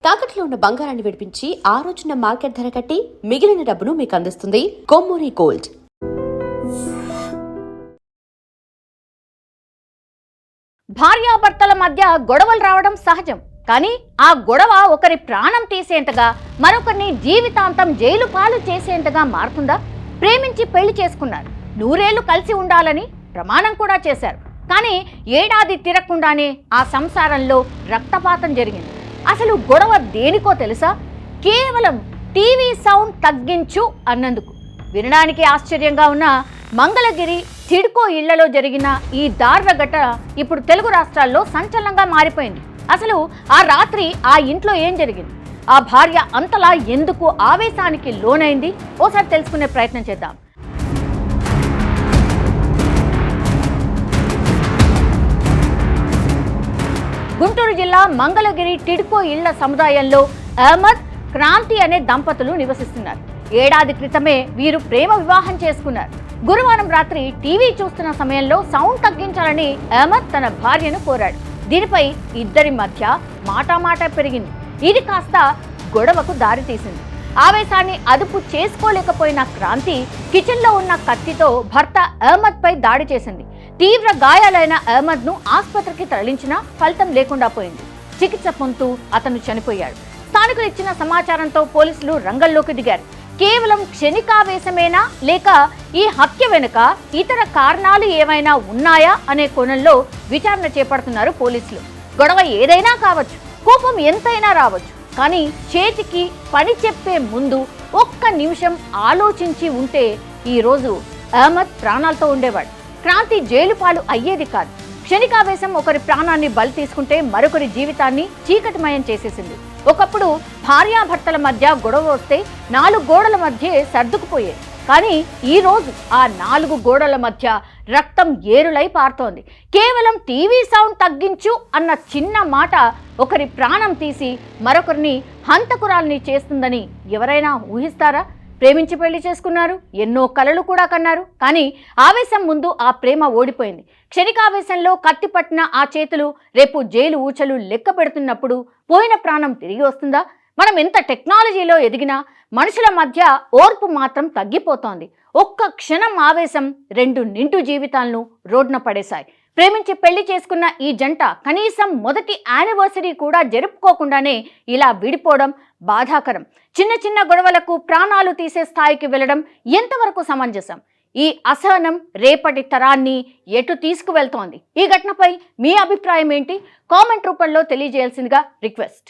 తాకట్లో ఉన్న బంగారాన్ని విడిపించి ఆ రోజున మార్కెట్ ధర కట్టి మిగిలిన డబ్బును మీకు అందిస్తుంది కొమ్మూరి గోల్డ్. భార్యాభర్తల మధ్య గొడవలు రావడం సహజం. కానీ ఆ గొడవ ఒకరి ప్రాణం తీసేంతగా, మరొకరిని జీవితాంతం జైలు పాలు చేసేంతగా మారుతుందా? ప్రేమించి పెళ్లి చేసుకున్నారు, 100 ఏళ్లు కలిసి ఉండాలని ప్రమాణం కూడా చేశారు. కానీ ఏడాది తిరగకుండానే ఆ సంసారంలో రక్తపాతం జరిగింది. అసలు గొడవ దేనికో తెలుసా? కేవలం టీవీ సౌండ్ తగ్గించు అన్నందుకు. వినడానికి ఆశ్చర్యంగా ఉన్న మంగళగిరి సిడ్కో ఇళ్లలో జరిగిన ఈ దారుణ ఘటన ఇప్పుడు తెలుగు రాష్ట్రాల్లో సంచలనంగా మారిపోయింది. అసలు ఆ రాత్రి ఆ ఇంట్లో ఏం జరిగింది? ఆ భార్య అంతలా ఎందుకు ఆవేశానికి లోనైంది? ఓసారి తెలుసుకునే ప్రయత్నం చేద్దాం. గుంటూరు జిల్లా మంగళగిరి సిడ్కో ఇళ్ల సముదాయంలో అహ్మద్, క్రాంతి అనే దంపతులు నివసిస్తున్నారు. ఏడాది క్రితమే వీరు ప్రేమ వివాహం చేసుకున్నారు. గురువారం రాత్రి టీవీ చూస్తున్న సమయంలో సౌండ్ తగ్గించాలని అహ్మద్ తన భార్యను కోరాడు. దీనిపై ఇద్దరి మధ్య మాటామాట పెరిగింది. ఇది కాస్త గొడవకు దారితీసింది. ఆవేశాన్ని అదుపు చేసుకోలేకపోయిన క్రాంతి కిచెన్లో ఉన్న కత్తితో భర్త అహ్మద్ పై దాడి చేసింది. తీవ్ర గాయాలైన అహ్మద్ ను ఆసుపత్రికి తరలించినా ఫలితం లేకుండా పోయింది. చికిత్స పొందుతూ అతను చనిపోయాడు. స్థానికులు ఇచ్చిన సమాచారంతో పోలీసులు రంగంలోకి దిగారు. కేవలం క్షణికావేశమేనా, లేక ఈ హత్య వెనుక ఇతర కారణాలు ఏమైనా ఉన్నాయా అనే కోణంలో విచారణ చేపడుతున్నారు పోలీసులు. గొడవ ఏదైనా కావచ్చు, కోపం ఎంతైనా రావచ్చు, కానీ చేతికి పని చెప్పే ముందు ఒక్క నిమిషం ఆలోచించి ఉంటే ఈరోజు అహ్మద్ ప్రాణాలతో ఉండేవాడు. క్రాంతి జైలు పాలు అయ్యేది కాదు. క్షణికావేశం ఒకరి ప్రాణాన్ని బలి తీసుకుంటే మరొకరి జీవితాన్ని చీకటిమయం చేసేసింది. ఒకప్పుడు భార్యాభర్తల మధ్య గొడవ వస్తే 4 గోడల మధ్య సర్దుకుపోయేది. కానీ ఈ రోజు ఆ 4 గోడల మధ్య రక్తం ఏరులై పారుతోంది. కేవలం టీవీ సౌండ్ తగ్గించు అన్న చిన్న మాట ఒకరి ప్రాణం తీసి మరొకరిని హంతకురాల్ని చేస్తుందని ఎవరైనా ఊహిస్తారా? ప్రేమించి పెళ్లి చేసుకున్నారు, ఎన్నో కలలు కూడా కన్నారు. కానీ ఆవేశం ముందు ఆ ప్రేమ ఓడిపోయింది. క్షణికావేశంలో కత్తి పట్టిన ఆ చేతులు రేపు జైలు ఊచలు లెక్క పెడుతున్నప్పుడు పోయిన ప్రాణం తిరిగి వస్తుందా? మనం ఎంత టెక్నాలజీలో ఎదిగినా మనుషుల మధ్య ఓర్పు మాత్రం తగ్గిపోతోంది. ఒక్క క్షణం ఆవేశం 2 నిండు జీవితాలను రోడ్న పడేశాయి. ప్రేమించి పెళ్లి చేసుకున్న ఈ జంట కనీసం మొదటి యానివర్సరీ కూడా జరుపుకోకుండానే ఇలా విడిపోవడం బాధాకరం. చిన్న చిన్న గొడవలకు ప్రాణాలు తీసే స్థాయికి వెళ్ళడం ఎంతవరకు సమంజసం? ఈ అసహనం రేపటి తరాన్ని ఎటు తీసుకువెళ్తోంది? ఈ ఘటనపై మీ అభిప్రాయం ఏంటి? కామెంట్ రూపంలో తెలియజేయాల్సిందిగా రిక్వెస్ట్.